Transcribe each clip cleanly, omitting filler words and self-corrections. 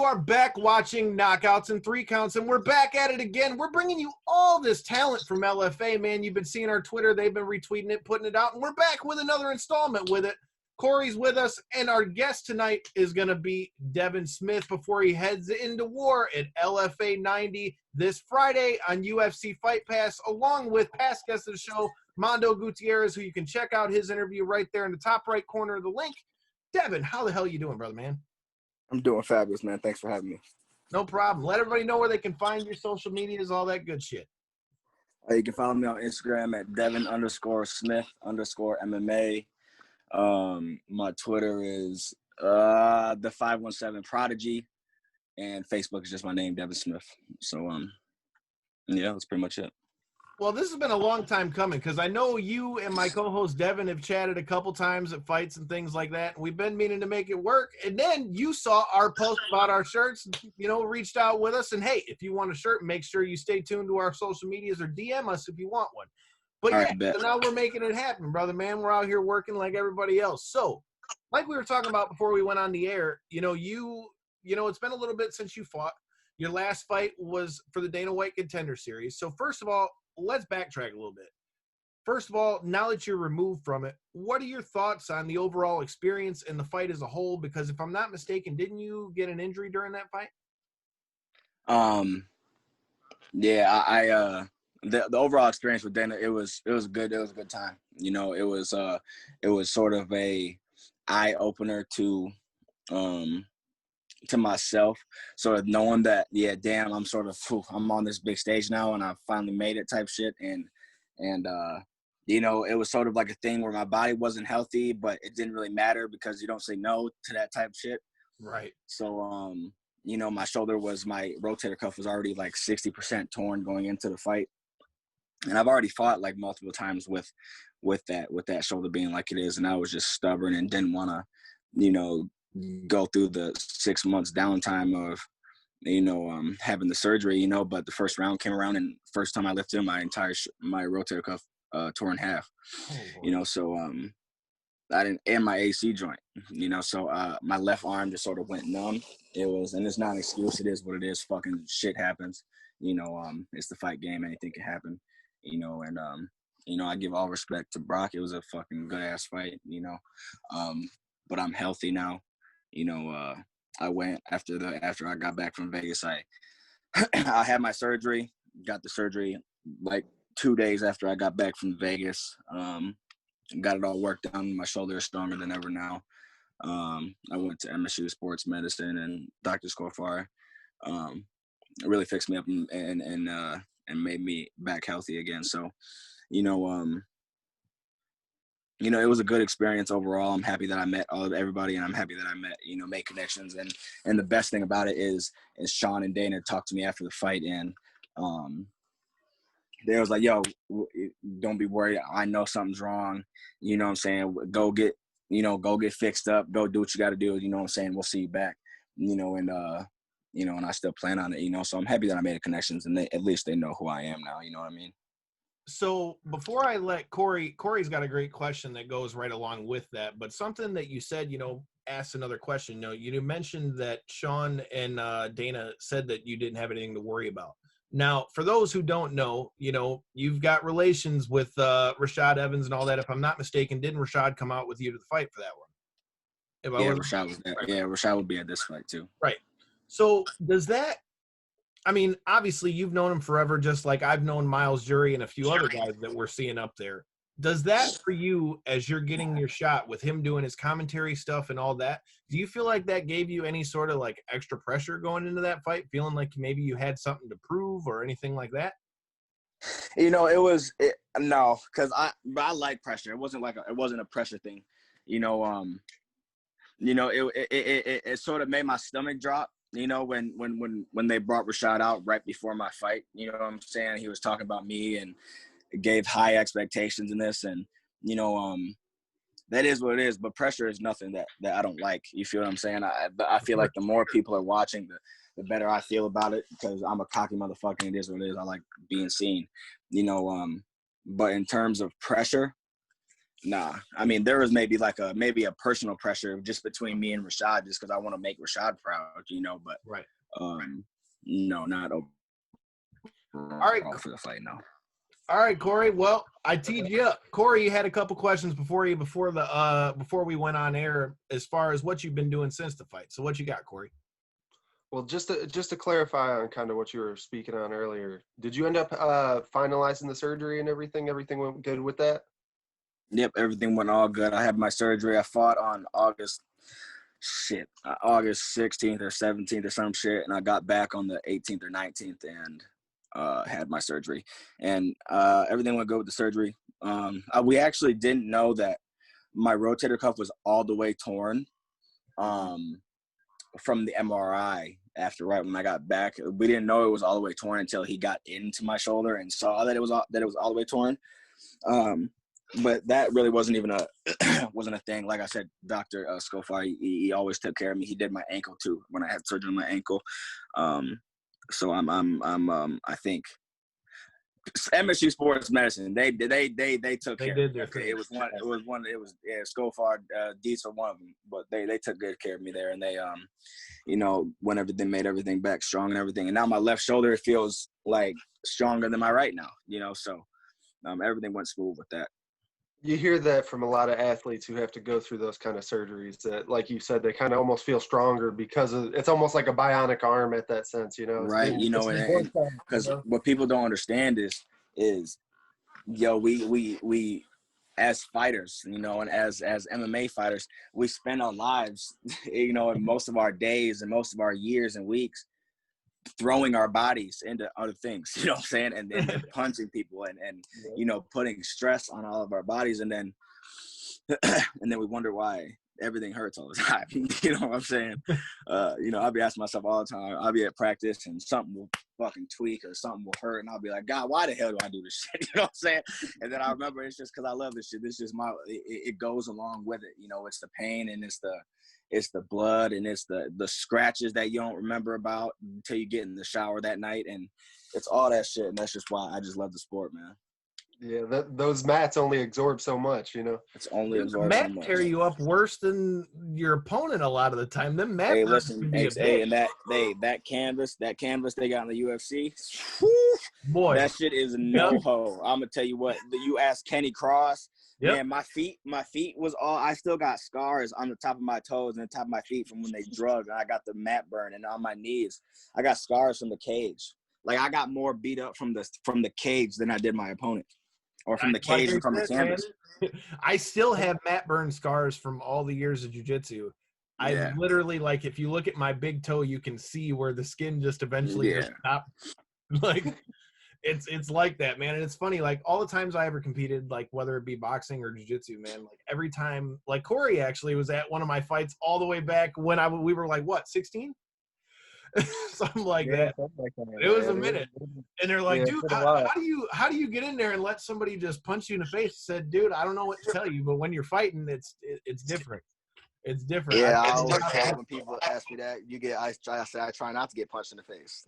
you are back watching Knockouts and Three Counts, and we're back at it again. We're bringing you all this talent from LFA, man. You've been seeing our Twitter. They've been retweeting it, putting it out, and we're back with another installment with it. Corey's with us, and our guest tonight is going to be Devin Smyth before he heads into war at LFA 90 this Friday on UFC Fight Pass, along with past guest of the show, Mondo Gutierrez, who you can check out his interview right there in the top right corner of the link. Devin, how the hell are you doing, brother, man? I'm doing fabulous, man. Thanks for having me. No problem. Let everybody know where they can find your social medias, all that good shit. You can follow me on Instagram at Devin_Smith_MMA. My Twitter is the 517 Prodigy, and Facebook is just my name, Devin Smyth. So yeah, that's pretty much it. Well, this has been a long time coming because I know you and my co-host Devin have chatted a couple times at fights and things like that. We've been meaning to make it work. And then you saw our post about our shirts, reached out with us. And, hey, if you want a shirt, make sure you stay tuned to our social medias or DM us if you want one. But, yeah, so now we're making it happen, brother, man. We're out here working like everybody else. So, like we were talking about before we went on the air, it's been a little bit since you fought. Your last fight was for the Dana White Contender Series. So, first of all, let's backtrack a little bit. First of all, now that you're removed from it, what are your thoughts on the overall experience and the fight as a whole? Because if I'm not mistaken, didn't you get an injury during that fight? Yeah, the overall experience with Dana, it was good. It was a good time. It was sort of a eye opener to myself, sort of knowing that, yeah, damn, I'm on this big stage now and I finally made it type shit. And it was sort of like a thing where my body wasn't healthy, but it didn't really matter because you don't say no to that type of shit. Right. So, my my rotator cuff was already like 60% torn going into the fight. And I've already fought like multiple times with that shoulder being like it is. And I was just stubborn and didn't want to, go through the 6 months downtime of, having the surgery, but the first round came around and first time I lifted my my rotator cuff tore in half, so I didn't, and my AC joint, so my left arm just sort of went numb. And it's not an excuse. It is what it is. Fucking shit happens. It's the fight game. Anything can happen, and I give all respect to Brock. It was a fucking good ass fight, but I'm healthy now. I went after I got back from Vegas. I had my surgery, got the surgery like 2 days after I got back from Vegas. Got it all worked out. My shoulder is stronger than ever now. I went to MSU Sports Medicine and Dr. Scorfar. It really fixed me up and made me back healthy again. So, it was a good experience overall. I'm happy that I met everybody, and I'm happy that I made connections. And the best thing about it is Sean and Dana talked to me after the fight, and they was like, yo, don't be worried. I know something's wrong. You know what I'm saying? Go get fixed up. Go do what you got to do. You know what I'm saying? We'll see you back, and I still plan on it, so I'm happy that I made the connections, and at least they know who I am now. You know what I mean? So before I let Corey's got a great question that goes right along with that, but something that you said, asked another question. You mentioned that Sean and Dana said that you didn't have anything to worry about. Now, for those who don't know, you've got relations with Rashad Evans and all that. If I'm not mistaken, didn't Rashad come out with you to the fight for that one? Rashad was there. Right. Yeah, Rashad will be at this fight too. Right. So does that, obviously you've known him forever, just like I've known Miles Jury and a few other guys that we're seeing up there. Does that for you, as you're getting your shot with him doing his commentary stuff and all that, do you feel like that gave you any sort of like extra pressure going into that fight, feeling like maybe you had something to prove or anything like that? No, because I like pressure. It wasn't a pressure thing. It sort of made my stomach drop. When they brought Rashad out right before my fight, you know what I'm saying? He was talking about me and gave high expectations in this, and that is what it is. But pressure is nothing that I don't like. You feel what I'm saying? I feel like the more people are watching, the better I feel about it, because I'm a cocky motherfucker, and it is what it is. I like being seen, But in terms of pressure, Nah. I mean, there was maybe a personal pressure just between me and Rashad, just because I want to make Rashad proud, but Right. no, not All right. for the fight, no. All right, Corey. Well, I teed you up. Corey, you had a couple questions before we went on air as far as what you've been doing since the fight. So what you got, Corey? Well, just to clarify on kind of what you were speaking on earlier, did you end up finalizing the surgery and everything? Everything went good with that? Yep, everything went all good. I had my surgery. I fought on August 16th or 17th or some shit, and I got back on the 18th or 19th and had my surgery. And everything went good with the surgery. We actually didn't know that my rotator cuff was all the way torn from the MRI right when I got back. We didn't know it was all the way torn until he got into my shoulder and saw that it was all the way torn. But that really wasn't even wasn't a thing. Like I said, Dr. Skofar, he always took care of me. He did my ankle too when I had surgery on my ankle. So I think MSU Sports Medicine, they took care of me. It was Skofar, Diesel, one of them, but they took good care of me there, and they when everything made everything back strong and everything. And now my left shoulder feels like stronger than my right now, so everything went smooth with that. You hear that from a lot of athletes who have to go through those kind of surgeries that, like you said, they kind of almost feel stronger because it's almost like a bionic arm at that sense, Right. Because what people don't understand is we as fighters, and as MMA fighters, we spend our lives, and most of our days and most of our years and weeks throwing our bodies into other things, you know what I'm saying? And then punching people and putting stress on all of our bodies. And then we wonder why everything hurts all the time. You know what I'm saying? I'll be asking myself all the time. I'll be at practice and something will fucking tweak or something will hurt. And I'll be like, God, why the hell do I do this shit? You know what I'm saying? And then I remember it's just because I love this shit. This is it goes along with it. It's the pain and it's the blood and it's the scratches that you don't remember about until you get in the shower that night. And it's all that shit. And that's just why I just love the sport, man. Yeah, those mats only absorb so much, It's only absorb so much. Mats tear you up worse than your opponent a lot of the time. Them mats. Hey, listen, and that canvas they got in the UFC, boy, that shit is no ho. I'm gonna tell you what. You ask Kenny Cross. Yep. Man, my feet was all. I still got scars on the top of my toes and the top of my feet from when they drug. And I got the mat burn, and on my knees, I got scars from the cage. Like I got more beat up from the cage than I did my opponent, or from the cage and from the canvas. Man, I still have mat burn scars from all the years of jiu-jitsu. I literally, like, if you look at my big toe, you can see where the skin just eventually just stopped. Like. It's like that, man. And it's funny, like all the times I ever competed, like whether it be boxing or jiu-jitsu, man, like every time, like Corey actually was at one of my fights all the way back when we were like, what, 16? Something like that. It was a minute. And they're like, dude, how do you get in there and let somebody just punch you in the face? I said, dude, I don't know what to tell you, but when you're fighting, it's different. It's different. Yeah, I always say when people ask me that, I try not to get punched in the face.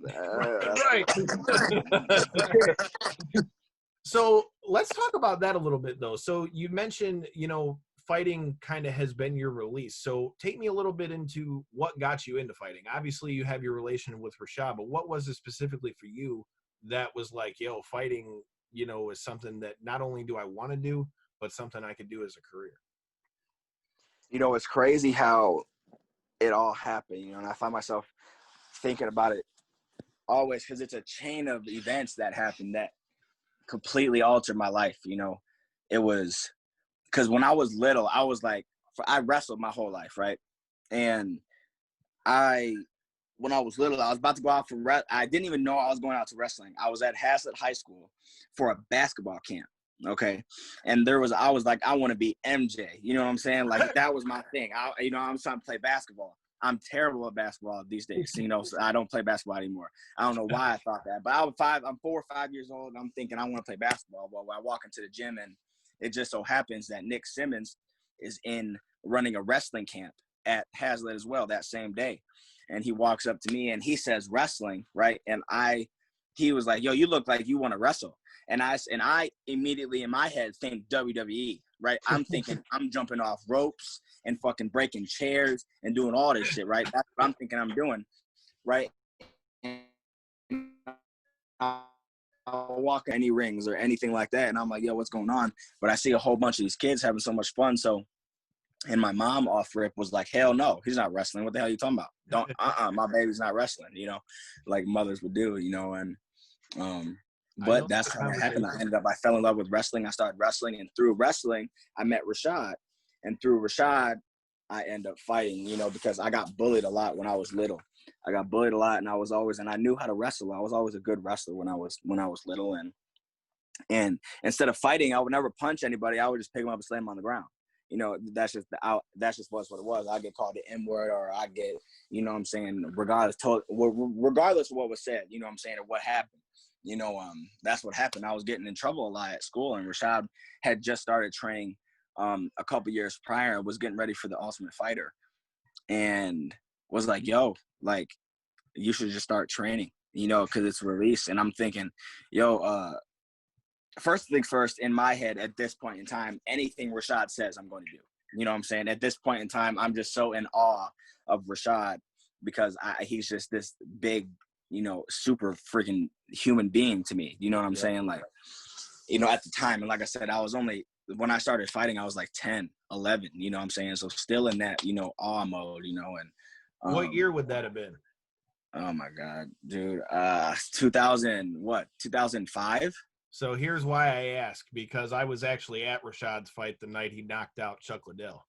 Right. So let's talk about that a little bit, though. So you mentioned, fighting kind of has been your release. So take me a little bit into what got you into fighting. Obviously, you have your relation with Rashad, but what was it specifically for you that was like, fighting, is something that not only do I want to do, but something I could do as a career? It's crazy how it all happened, and I find myself thinking about it always because it's a chain of events that happened that completely altered my life. It was because when I was little, I was like, I wrestled my whole life, right? And when I was little, I was about to go out for I didn't even know I was going out to wrestling. I was at Haslett High School for a basketball camp. Okay. And I was like, I want to be MJ. You know what I'm saying? Like that was my thing. I'm trying to play basketball. I'm terrible at basketball these days. So I don't play basketball anymore. I don't know why I thought that, but I'm 4 or 5 years old and I'm thinking I want to play basketball. Well, I walk into the gym and it just so happens that Nick Simmons is running a wrestling camp at Haslett as well that same day. And he walks up to me and he says wrestling, right? And he was like, yo, you look like you want to wrestle. And I immediately in my head think WWE, right? I'm thinking I'm jumping off ropes and fucking breaking chairs and doing all this shit, right? That's what I'm thinking I'm doing, right? I'll walk any rings or anything like that, and I'm like, yo, what's going on? But I see a whole bunch of these kids having so much fun. So, and my mom off rip was like, hell no, he's not wrestling. What the hell are you talking about? Don't, my baby's not wrestling, you know, like mothers would do, you know, and, but that's how it happened. I fell in love with wrestling. I started wrestling, and through wrestling, I met Rashad, and through Rashad, I end up fighting, you know, because I got bullied a lot when I was little. I got bullied a lot, and I knew how to wrestle. I was always a good wrestler when I was little, and instead of fighting, I would never punch anybody. I would just pick them up and slam them on the ground. You know, that's just what it was. I get called the N-word, or I get, you know what I'm saying, regardless of what was said, you know what I'm saying, or what happened. You know, that's what happened. I was getting in trouble a lot at school, and Rashad had just started training a couple years prior, was getting ready for the Ultimate Fighter, and was like, yo, like, you should just start training, you know, because it's released. And I'm thinking, yo, first things first, in my head at this point in time, anything Rashad says, I'm going to do. You know what I'm saying? At this point in time, I'm just so in awe of Rashad, because he's just this big, you know, super freaking human being to me. You know what I'm saying? Like, you know, at the time, and like I said, when I started fighting, I was like 10, 11, you know what I'm saying? So still in that, you know, awe mode, you know. And what year would that have been? Oh my God, dude. 2005? So here's why I ask, because I was actually at Rashad's fight the night he knocked out Chuck Liddell.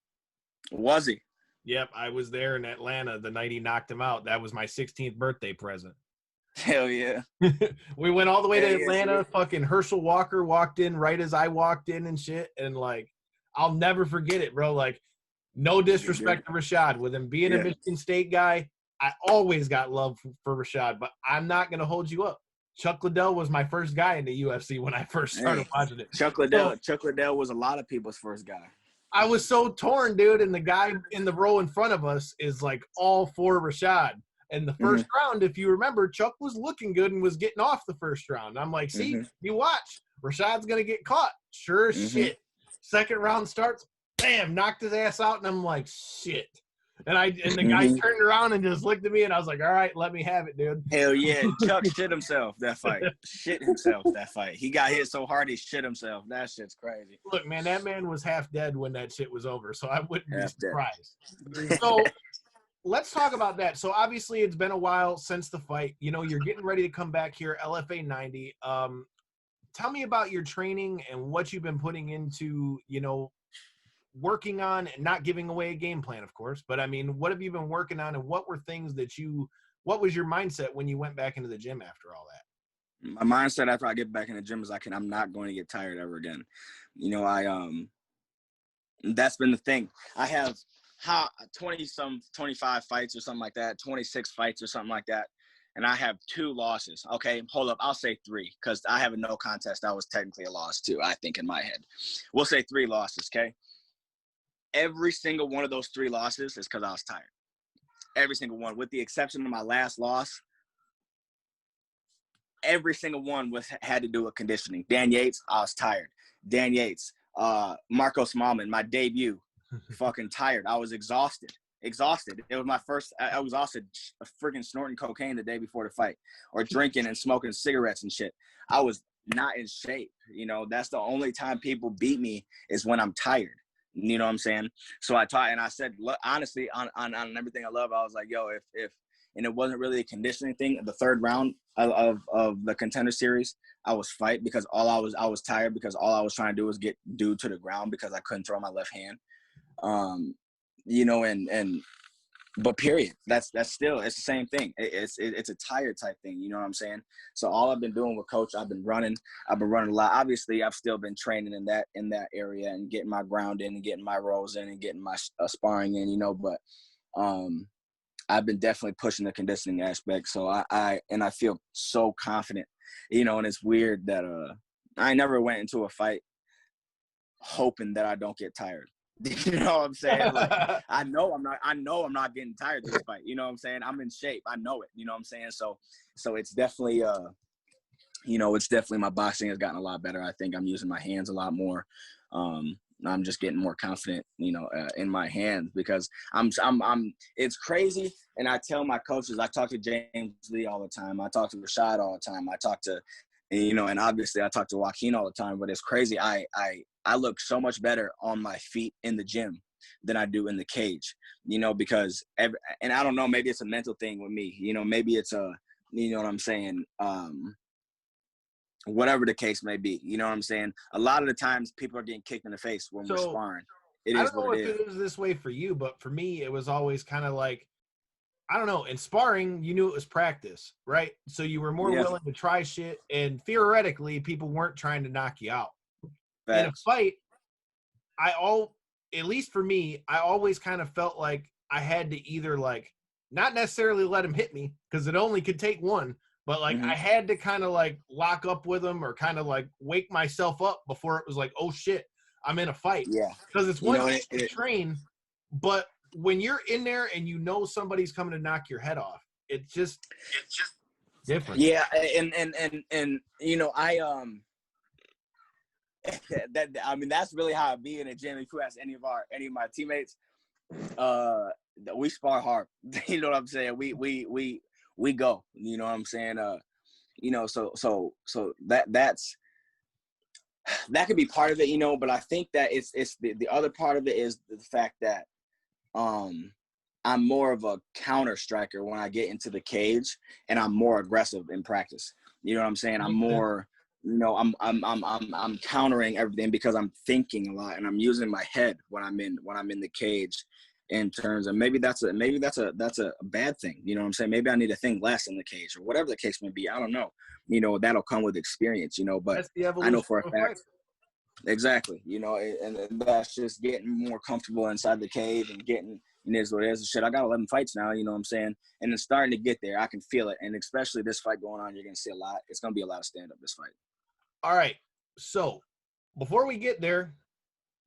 Was he? Yep, I was there in Atlanta the night he knocked him out. That was my 16th birthday present. Hell yeah. We went all the way to Atlanta. Fucking Herschel Walker walked in right as I walked in and shit. And, like, I'll never forget it, bro. Like, no disrespect to Rashad. With him being a Michigan State guy, I always got love for Rashad, but I'm not going to hold you up. Chuck Liddell was my first guy in the UFC when I first started watching it. Chuck Liddell was a lot of people's first guy. I was so torn, dude, and the guy in the row in front of us is like all for Rashad. And the first round, if you remember, Chuck was looking good and was getting off the first round. I'm like, see, you watch. Rashad's going to get caught. Sure as shit. Second round starts, bam, knocked his ass out, and I'm like, shit. And the guy turned around and just looked at me, and I was like, all right, let me have it, dude. Hell yeah. Chuck shit himself that fight. He got hit so hard he shit himself. That shit's crazy. Look, man, that man was half dead when that shit was over, so I wouldn't be surprised. So let's talk about that. So obviously it's been a while since the fight. You know, you're getting ready to come back here, LFA 90. Tell me about your training and what you've been putting into, you know, working on, and not giving away a game plan, of course, but I mean, what have you been working on, and what were things what was your mindset when you went back into the gym after all that? My mindset after I get back in the gym is I'm not going to get tired ever again. You know, that's been the thing. I have 25 fights or something like that, 26 fights or something like that. And I have 2 losses. Okay, hold up. I'll say 3, because I have a no contest. That was technically a loss too, I think, in my head. We'll say 3 losses, okay? Every single one of those 3 losses is because I was tired. Every single one, with the exception of my last loss. Every single one had to do with conditioning. Dan Yates, I was tired. Dan Yates, Marcos Malman, my debut, fucking tired. I was exhausted. It was my first. I was also freaking snorting cocaine the day before the fight, or drinking and smoking cigarettes and shit. I was not in shape. You know, that's the only time people beat me, is when I'm tired. You know what I'm saying? So I taught, and I said, look, honestly, on everything I love, I was like, yo, if and it wasn't really a conditioning thing. The 3rd round of the Contender Series, I was fight, because I was tired, because all I was trying to do was get dude to the ground, because I couldn't throw my left hand. You know, but period. That's still, it's the same thing. It's a tired type thing. You know what I'm saying? So all I've been doing with coach, I've been running a lot. Obviously, I've still been training in that area, and getting my ground in, and getting my rolls in, and getting my sparring in, you know, but I've been definitely pushing the conditioning aspect. So I feel so confident, you know, and it's weird that I never went into a fight hoping that I don't get tired. You know what I'm saying? Like, I know I'm not getting tired this fight. You know what I'm saying? I'm in shape. I know it. You know what I'm saying? So it's definitely you know, it's definitely, my boxing has gotten a lot better. I think I'm using my hands a lot more. I'm just getting more confident, in my hands, because I'm it's crazy. And I tell my coaches, I talk to James Lee all the time. I talk to Rashad all the time. I talk to, and obviously I talk to Joaquin all the time, but it's crazy. I look so much better on my feet in the gym than I do in the cage, because and I don't know, maybe it's a mental thing with me, maybe it's what I'm saying? Whatever the case may be, what I'm saying? A lot of the times people are getting kicked in the face when we're sparring. It is what it is. I don't know if it was this way for you, but for me, it was always kind of like, I don't know, in sparring, you knew it was practice, right? So you were more willing to try shit, and theoretically, people weren't trying to knock you out. Facts. In a fight, at least for me, I always kind of felt like I had to either like not necessarily let him hit me, because it only could take one, but like I had to kind of like lock up with him or kind of like wake myself up before it was like, oh shit, I'm in a fight. Yeah. Because it's one thing to train, but when you're in there and somebody's coming to knock your head off, it's just different. Yeah, and that's really how I be in the gym. If you ask any of my teammates, we spar hard. You know what I'm saying? We go. You know what I'm saying? So that could be part of it, but I think that it's the other part of it is the fact that I'm more of a counter striker when I get into the cage, and I'm more aggressive in practice. You know what I'm saying? I'm more, I'm countering everything because I'm thinking a lot and I'm using my head when I'm in the cage. In terms of maybe that's a bad thing. You know what I'm saying? Maybe I need to think less in the cage or whatever the case may be. I don't know. That'll come with experience. But that's the evolution. I know for a fact. Exactly. And that's just getting more comfortable inside the cage and getting. It is what it is. Shit, I got 11 fights now, you know what I'm saying? And it's starting to get there. I can feel it. And especially this fight going on, you're going to see a lot. It's going to be a lot of stand-up this fight. All right. So before we get there,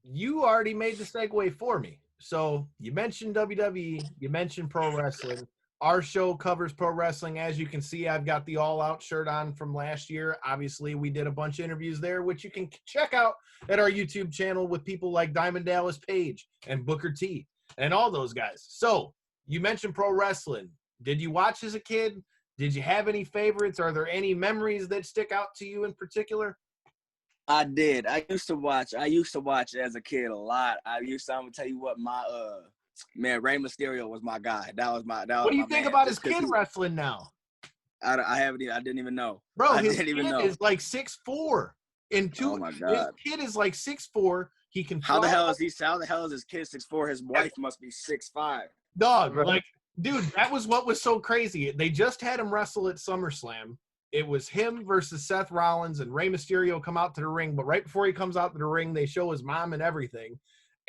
you already made the segue for me. So you mentioned WWE, you mentioned pro wrestling. Our show covers pro wrestling. As you can see, I've got the All Out shirt on from last year. Obviously, we did a bunch of interviews there, which you can check out at our YouTube channel with people like Diamond Dallas Page and Booker T and all those guys. So you mentioned pro wrestling. Did you watch as a kid? Did you have any favorites? Are there any memories that stick out to you in particular? I did. I used to watch as a kid a lot. I'm gonna tell you what, my man, Rey Mysterio was my guy. What do you think about his kid wrestling now? I didn't even know. Bro, his kid is like 6'4". Oh my God. His kid is like 6'4". He can How the hell is his kid 6'4"? His wife must be 6'5". Dog, like, dude, that was what was so crazy. They just had him wrestle at SummerSlam. It was him versus Seth Rollins, and Rey Mysterio come out to the ring. But right before he comes out to the ring, they show his mom and everything.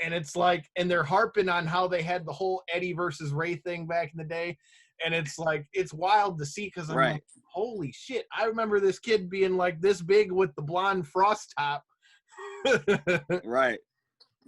And it's like, and they're harping on how they had the whole Eddie versus Ray thing back in the day. And it's like, it's wild to see because I'm like, holy shit. I remember this kid being like this big with the blonde frost top. Right.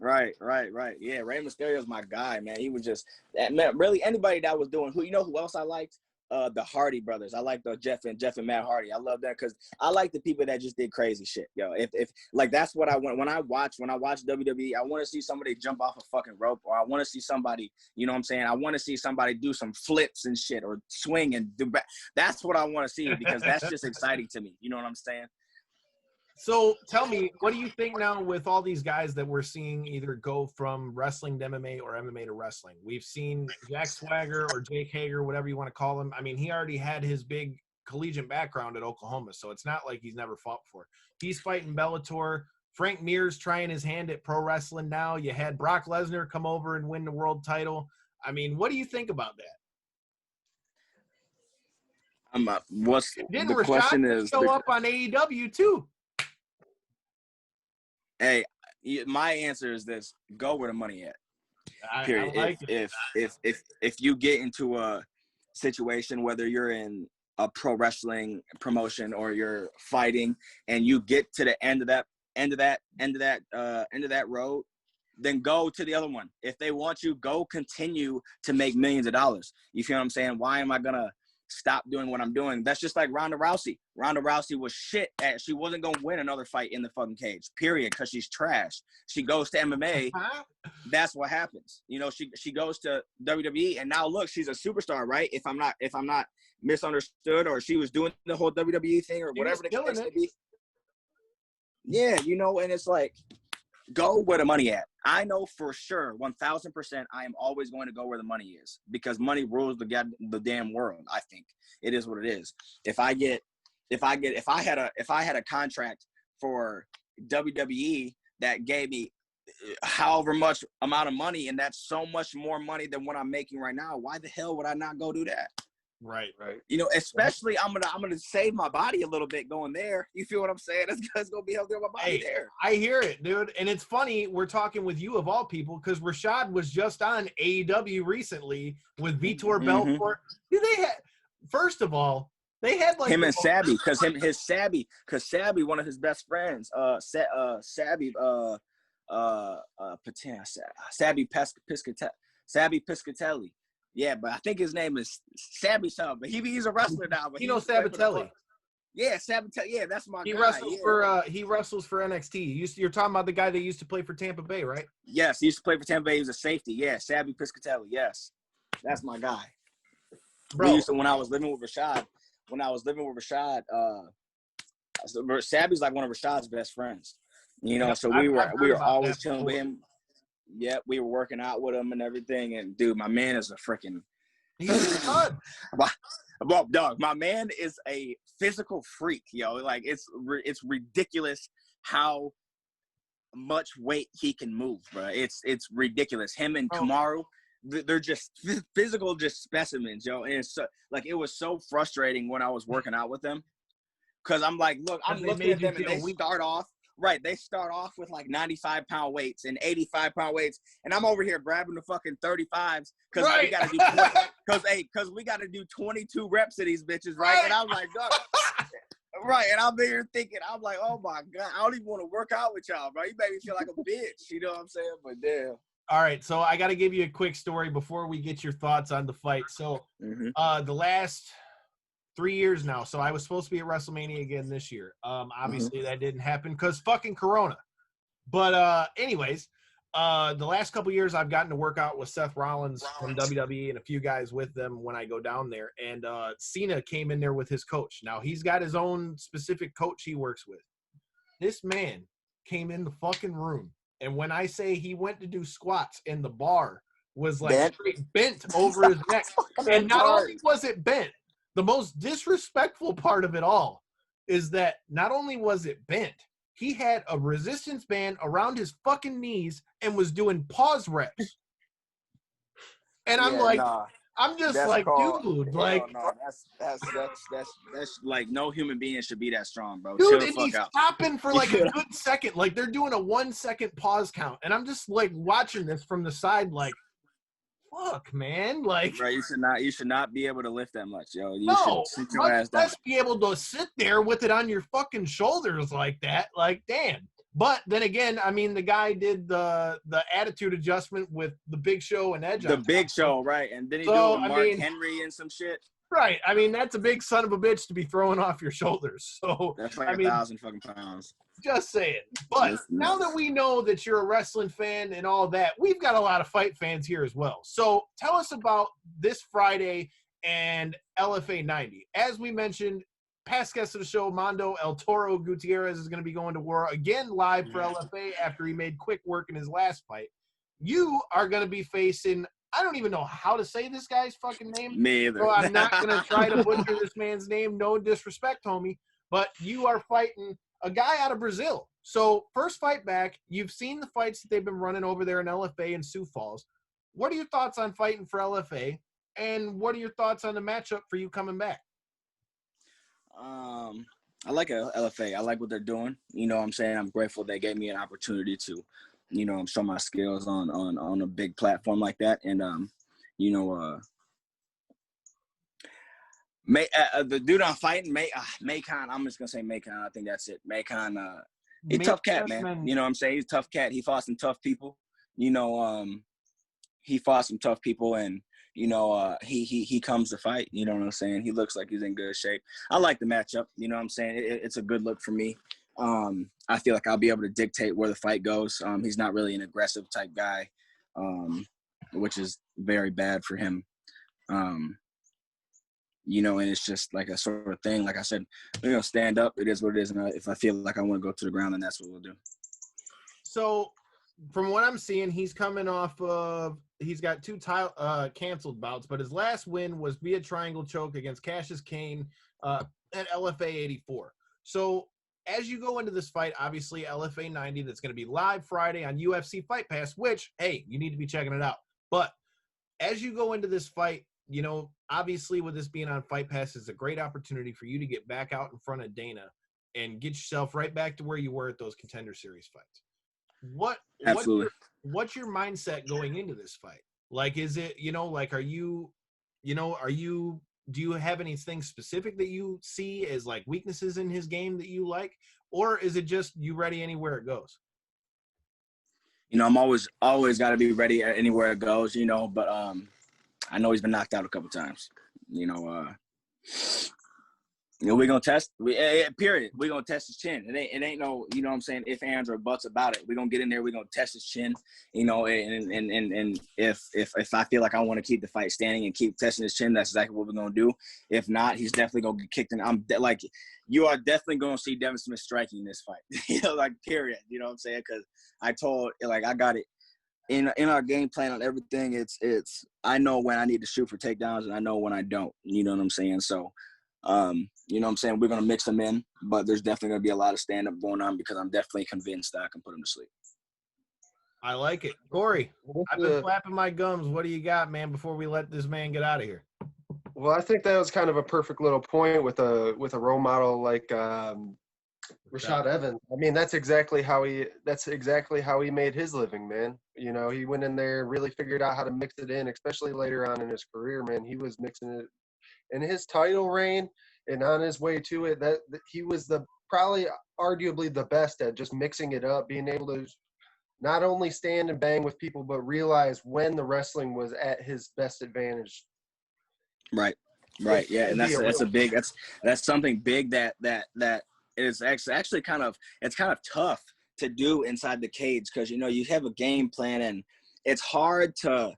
Yeah, Rey Mysterio's my guy, man. He was just, man, really anybody that was doing, who else I liked? The Hardy brothers. I like the Jeff and Matt Hardy. I love that because I like the people that just did crazy shit. Yo, if like that's what I want when I watch WWE. I want to see somebody jump off a fucking rope, or I want to see somebody, you know what I'm saying? I want to see somebody do some flips and shit, or swing and do. That's what I want to see because that's just exciting to me. You know what I'm saying? So tell me, what do you think now with all these guys that we're seeing either go from wrestling to MMA or MMA to wrestling? We've seen Jack Swagger or Jake Hager, whatever you want to call him. I mean, he already had his big collegiate background at Oklahoma, so it's not like he's never fought before. He's fighting Bellator. Frank Mir's trying his hand at pro wrestling now. You had Brock Lesnar come over and win the world title. I mean, what do you think about that? The question is, show up on AEW too? Hey, my answer is this: go where the money at. Period. I like if you get into a situation, whether you're in a pro wrestling promotion or you're fighting, and you get to the end of that road, then go to the other one. If they want you, go continue to make millions of dollars. You feel what I'm saying? Why am I gonna stop doing what I'm doing. That's just like Ronda Rousey. Ronda Rousey was shit at, she wasn't going to win another fight in the fucking cage, period, because she's trash. She goes to MMA. That's what happens. You know, she goes to WWE, and now look, she's a superstar, right? If I'm not misunderstood, or she was doing the whole WWE thing or whatever the case may be. Yeah, you know, and it's like, go where the money at. I know for sure, 1,000%, I am always going to go where the money is, because money rules the damn world. I think it is what it is. If I had a contract for WWE that gave me however much amount of money, and that's so much more money than what I'm making right now, why the hell would I not go do that? Right. You know, especially I'm gonna save my body a little bit going there. You feel what I'm saying? That's gonna be healthy on my body there. I hear it, dude. And it's funny, we're talking with you of all people, because Rashad was just on AEW recently with Vitor Belfort. First of all, they had like him and Sabby, because Sabby, one of his best friends, Sabby Piscatelli. Yeah, but I think his name is Sabby something. But he's a wrestler now. But Sabatelli. Yeah, Sabatelli. Yeah, that's my guy. He wrestles for NXT. You're talking about the guy that used to play for Tampa Bay, right? Yes, he used to play for Tampa Bay. He was a safety. Yeah, Sabby Piscatelli. Yes, that's my guy. Bro, when I was living with Rashad, Sabby's like one of Rashad's best friends. You know, yeah, so we were always chilling with before. him. Yeah, we were working out with him and everything. And dude, my man is a freaking. He's a stud. Well, dog, my man is a physical freak, yo. Like it's ridiculous how much weight he can move, bro. It's ridiculous. Him and Kamaru, they're just physical, just specimens, yo. And it's so, like, it was so frustrating when I was working out with them, because I'm like, look, I'm looking at them and they start off. Right, they start off with like 95-pound weights and 85-pound weights, and I'm over here grabbing the fucking 35s because we gotta do 22 reps of these bitches, right? And I'm like, dog, right, and I'm there thinking, I'm like, oh my god, I don't even want to work out with y'all, bro. You make me feel like a bitch, you know what I'm saying? But damn. All right, so I got to give you a quick story before we get your thoughts on the fight. So, the last 3 years now. So I was supposed to be at WrestleMania again this year. Obviously that didn't happen because fucking Corona. But anyways, the last couple years I've gotten to work out with Seth Rollins from WWE and a few guys with them when I go down there. And Cena came in there with his coach. Now he's got his own specific coach he works with. This man came in the fucking room, and when I say he went to do squats and the bar was like straight bent over his neck, and not only was it bent, the most disrespectful part of it all is that not only was it bent, he had a resistance band around his fucking knees and was doing pause reps. And I'm like, I'm just like, dude, like, no, that's like, no human being should be that strong, bro. Dude, and he's stopping for like a good second. Like, they're doing a 1 second pause count. And I'm just like watching this from the side, like, fuck, man. Like, bro, you should not be able to lift that much, yo. You should sit your ass down. Be able to sit there with it on your fucking shoulders like that. Like, damn. But then again, I mean, the guy did the attitude adjustment with the Big Show and Edge. The Big Show, right? And then he did it with Mark Henry and some shit. Right. I mean, that's a big son of a bitch to be throwing off your shoulders. So that's like 1,000 fucking pounds. Just saying. But now that we know that you're a wrestling fan and all that, we've got a lot of fight fans here as well. So tell us about this Friday and LFA 90. As we mentioned, past guest of the show, Mando El Toro Gutierrez, is going to be going to war again live for LFA after he made quick work in his last fight. You are going to be facing, I don't even know how to say this guy's fucking name. Me either. So I'm not going to try to butcher this man's name. No disrespect, homie. But you are fighting a guy out of Brazil. So first fight back, you've seen the fights that they've been running over there in LFA and Sioux Falls. What are your thoughts on fighting for LFA? And what are your thoughts on the matchup for you coming back? I like LFA. I like what they're doing. You know what I'm saying? I'm grateful they gave me an opportunity to, you know, show my skills on a big platform like that. And, you know, the dude I'm fighting, Macon, I'm just going to say Macon. I think that's it. Macon, he's a tough cat, man. You know what I'm saying? He's a tough cat. He fought some tough people. You know, he fought some tough people, and, he comes to fight. You know what I'm saying? He looks like he's in good shape. I like the matchup. You know what I'm saying? It's a good look for me. I feel like I'll be able to dictate where the fight goes. He's not really an aggressive type guy, which is very bad for him. And it's just like a sort of thing. Like I said, we're going to stand up. It is what it is. And if I feel like I want to go to the ground, then that's what we'll do. So from what I'm seeing, he's coming off of – he's got 2 canceled bouts, but his last win was via triangle choke against Cassius Kane at LFA 84. So as you go into this fight, obviously LFA 90, that's going to be live Friday on UFC Fight Pass, which, hey, you need to be checking it out. But as you go into this fight, obviously with this being on Fight Pass, it's a great opportunity for you to get back out in front of Dana and get yourself right back to where you were at those Contender Series fights. What's your mindset going into this fight? Like, is it, do you have anything specific that you see as like weaknesses in his game that you like, or is it just you ready anywhere it goes? I'm always got to be ready anywhere it goes, but I know he's been knocked out a couple times. We're going to test, period. We're going to test his chin. It ain't no, if, ands, or buts about it. We're going to get in there. We're going to test his chin, and if I feel like I want to keep the fight standing and keep testing his chin, that's exactly what we're going to do. If not, he's definitely going to get kicked in. You are definitely going to see Devin Smyth striking this fight, period. You know what I'm saying? Because I got it. In our game plan on everything, it's I know when I need to shoot for takedowns and I know when I don't. You know what I'm saying? So, you know what I'm saying? We're going to mix them in, but there's definitely going to be a lot of stand-up going on because I'm definitely convinced that I can put him to sleep. I like it. Corey, I've been flapping my gums. What do you got, man, before we let this man get out of here? Well, I think that was kind of a perfect little point with a role model like Rashad Evans. I mean, that's exactly how he made his living, man. He went in there, really figured out how to mix it in, especially later on in his career, man. He was mixing it in his title reign and on his way to it. That he was probably arguably the best at just mixing it up, being able to not only stand and bang with people, but realize when the wrestling was at his best advantage. Right. Yeah. And that's something big that is actually kind of tough to do inside the cage. Cause you have a game plan and it's hard to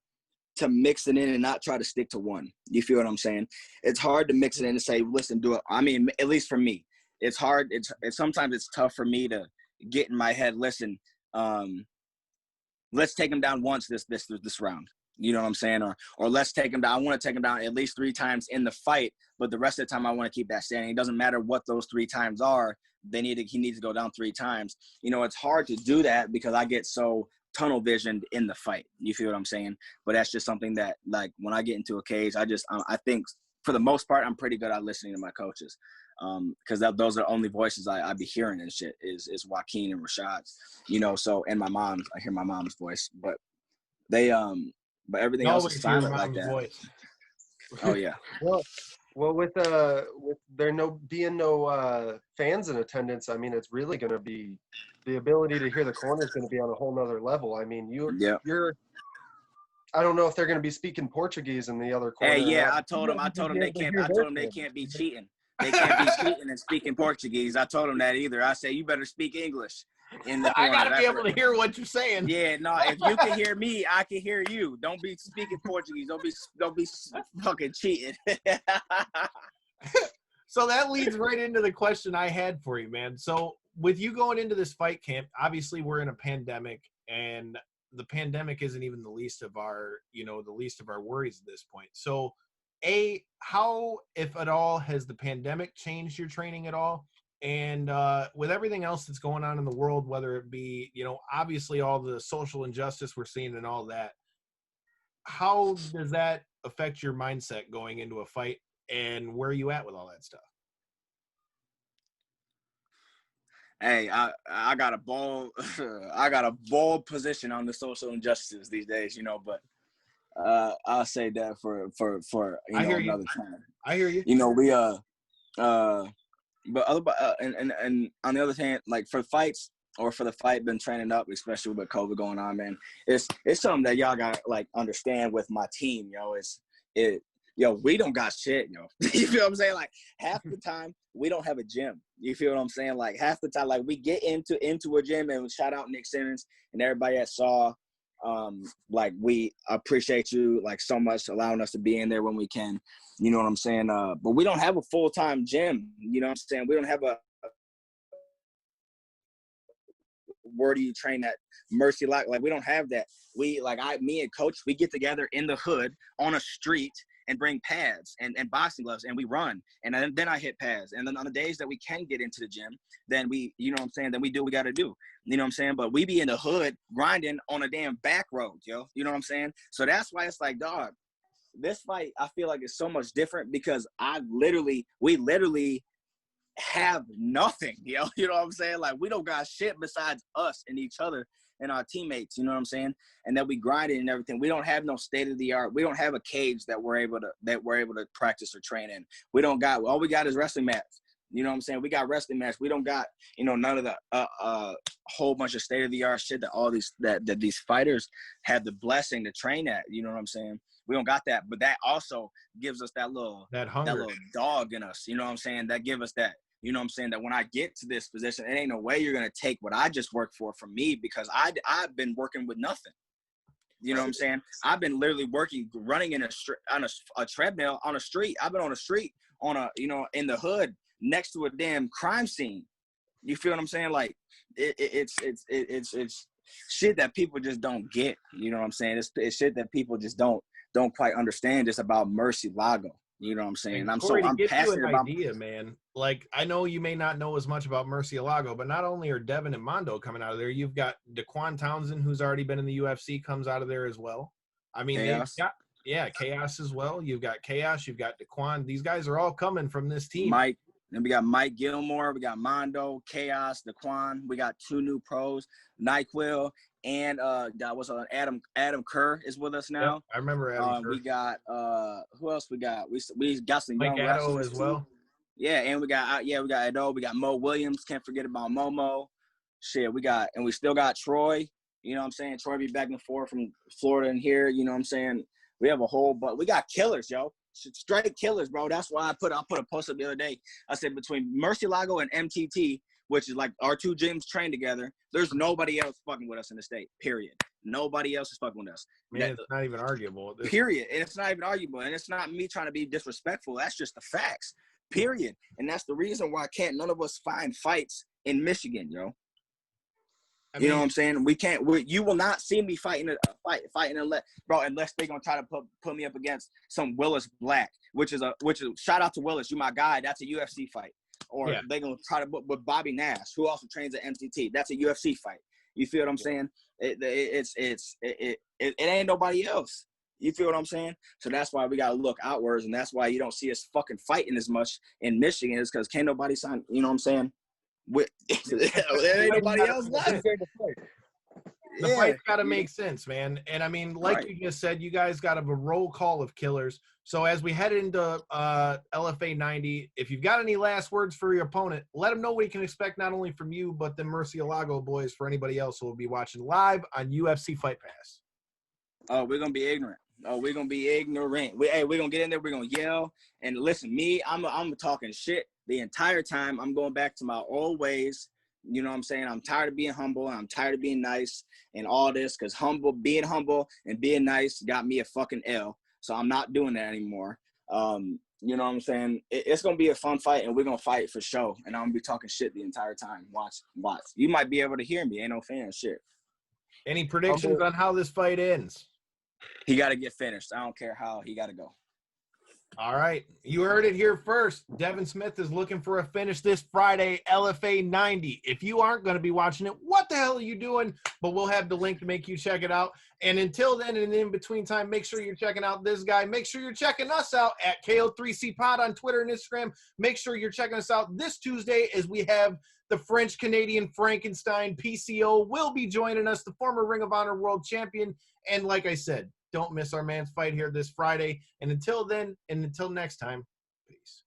mix it in and not try to stick to one. You feel what I'm saying? It's hard to mix it in and say, listen, do it. I mean, at least for me, it's hard. Sometimes it's tough for me to get in my head. Listen, let's take him down once this round. You know what I'm saying? Or let's take him down. I want to take him down at least 3 times in the fight, but the rest of the time I want to keep that standing. It doesn't matter what those 3 times are. He needs to go down 3 times. It's hard to do that because I get so tunnel visioned in the fight. You feel what I'm saying? But that's just something that, like, when I get into a cage, I think for the most part, I'm pretty good at listening to my coaches. Because those are the only voices I be hearing and shit is Joaquin and Rashad's, so, and my mom's. I hear my mom's voice, but they, but everything else is silent like that. Voice. Oh yeah. Well, with there being no fans in attendance, I mean, it's really going to be the ability to hear the corner is going to be on a whole nother level. I mean, you're. I don't know if they're going to be speaking Portuguese in the other corner. Hey, yeah, I told them they can't. I told them they can't be cheating. They can't be cheating and speaking Portuguese. I told them that either. I say you better speak English. I gotta be able to hear what you're saying. Yeah, no. If you can hear me, I can hear you. Don't be speaking Portuguese. Don't be fucking cheating. So that leads right into the question I had for you, man. So with you going into this fight camp, obviously we're in a pandemic, and the pandemic isn't even the least of our worries at this point. So, how, if at all, has the pandemic changed your training at all? And with everything else that's going on in the world, whether it be, obviously all the social injustice we're seeing and all that, how does that affect your mindset going into a fight, and where are you at with all that stuff? Hey, I got a bold position on the social injustices these days, but I'll say that for another time. I hear you. But and on the other hand, like for fights or for the fight, been training up, especially with COVID going on, man. It's something that y'all got like understand with my team, we don't got shit, yo. You feel what I'm saying? Like half the time we don't have a gym. You feel what I'm saying? Like half the time, like we get into a gym, and shout out Nick Simmons and everybody that saw. Like we appreciate you like so much allowing us to be in there when we can. You know what I'm saying? But we don't have a full-time gym. You know what I'm saying? We don't have a where do you train at Mercy Lock? Like we don't have that. Me and coach, we get together in the hood on a street and bring pads and boxing gloves, and we run. And then I hit pads. And then on the days that we can get into the gym, then we, you know what I'm saying, then we do what we got to do. You know what I'm saying? But we be in the hood grinding on a damn back road, yo. You know what I'm saying? So that's why it's like, dog, this fight, I feel like it's so much different because we literally have nothing, yo. You know what I'm saying? Like we don't got shit besides us and each other and our teammates, you know what I'm saying? And that we grinding and everything. We don't have no state of the art. We don't have a cage that we're able to practice or train in. We don't got, all we got is wrestling mats. You know what I'm saying? We got wrestling mats. We don't got, none of the whole bunch of state of the art shit that all these that these fighters have the blessing to train at. You know what I'm saying? We don't got that, but that also gives us that little dog in us. You know what I'm saying? That give us that. You know what I'm saying? That when I get to this position, it ain't no way you're going to take what I just worked for from me because I've been working with nothing. You know what I'm saying? I've been literally running in on a treadmill on a street. I've been on a street in the hood next to a damn crime scene. You feel what I'm saying? Like it's shit that people just don't get. You know what I'm saying? It's shit that people just don't quite understand just about Mercy Lago. You know what I'm saying? I'm passionate about idea, man. Like I know you may not know as much about Murcielago, but not only are Devin and Mondo coming out of there, you've got Daquan Townsend, who's already been in the UFC, comes out of there as well. I mean, Chaos. Chaos as well. You've got Chaos, you've got Daquan. These guys are all coming from this team. Mike, then we got Mike Gilmore, we got Mondo, Chaos, Daquan. We got 2 new pros, NyQuil, and that was Adam Kerr is with us now. Yep, I remember Adam Kerr. We got who else we got? We got some Mike young wrestlers as well. Yeah, and we got Edo, we got Mo Williams, can't forget about Momo. Shit, and we still got Troy. You know what I'm saying? Troy be back and forth from Florida and here, you know what I'm saying? We have but we got killers, yo. Straight killers, bro. That's why I put a post up the other day. I said between Murcielago and MTT, which is like our 2 gyms trained together, there's nobody else fucking with us in the state, period. Nobody else is fucking with us. Man, it's not even arguable. Period. And it's not even arguable. And it's not me trying to be disrespectful. That's just the facts, period. And that's the reason why can't none of us find fights in Michigan, yo. You know what I'm saying? You will not see me fighting unless they're gonna try to put me up against some Willis Black, which is shout out to Willis, you my guy. That's a UFC fight. Or they're gonna try to put with Bobby Nash, who also trains at MTT. That's a UFC fight. You feel what I'm saying? It ain't nobody else. You feel what I'm saying? So that's why we gotta look outwards, and that's why you don't see us fucking fighting as much in Michigan, is because can't nobody sign. You know what I'm saying? There ain't nobody else left. The fight's got to make sense, man. And I mean, like you just said, you guys got a roll call of killers. So as we head into LFA 90, if you've got any last words for your opponent, let them know what he can expect not only from you, but the Murcielago boys for anybody else who will be watching live on UFC Fight Pass. Oh, we're going to be ignorant. We're going to be ignorant. We're going to get in there. We're going to yell. And listen, I'm talking shit the entire time. I'm going back to my old ways. You know what I'm saying? I'm tired of being humble. And I'm tired of being nice and all this, because being humble and being nice got me a fucking L. So I'm not doing that anymore. You know what I'm saying? It's going to be a fun fight, and we're going to fight for show. And I'm going to be talking shit the entire time. Watch. You might be able to hear me. Ain't no fan shit. Any predictions on how this fight ends? He got to get finished. I don't care how. He got to go. All right. You heard it here first. Devin Smyth is looking for a finish this Friday, LFA 90. If you aren't going to be watching it, what the hell are you doing? But we'll have the link to make you check it out. And until then, and in between time, make sure you're checking out this guy. Make sure you're checking us out at KO3C Pod on Twitter and Instagram. Make sure you're checking us out this Tuesday as we have the French-Canadian Frankenstein PCO will be joining us, the former Ring of Honor World Champion. And like I said, don't miss our man's fight here this Friday. And until then, and until next time, peace.